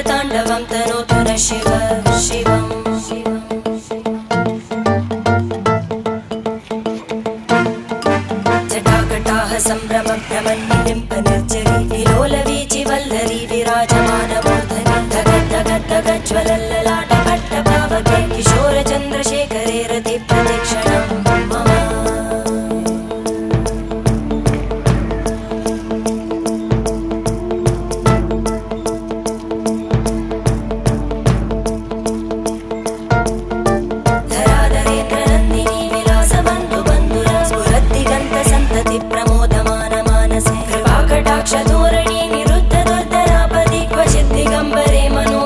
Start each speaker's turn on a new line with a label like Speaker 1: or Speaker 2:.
Speaker 1: ताण्डवं तनोतु न शिव शिवम् जटाकटाः सम्भ्रमभ्रमन्निलिम्पनिर्जरी विलोलवीचि वल्लरी विराजमानमूर्धनि धगद्धगद्धगज्ज्वलल्ललाटपट्टपावके किशोरचन्द्रशेखरे रतिप्रतिक्षणं मम प्रमोदमान मानसे कृपाकटाक्षधोरणी निरुद्ध दुर्धरापदि क्वचित् दिगम्बरे मनो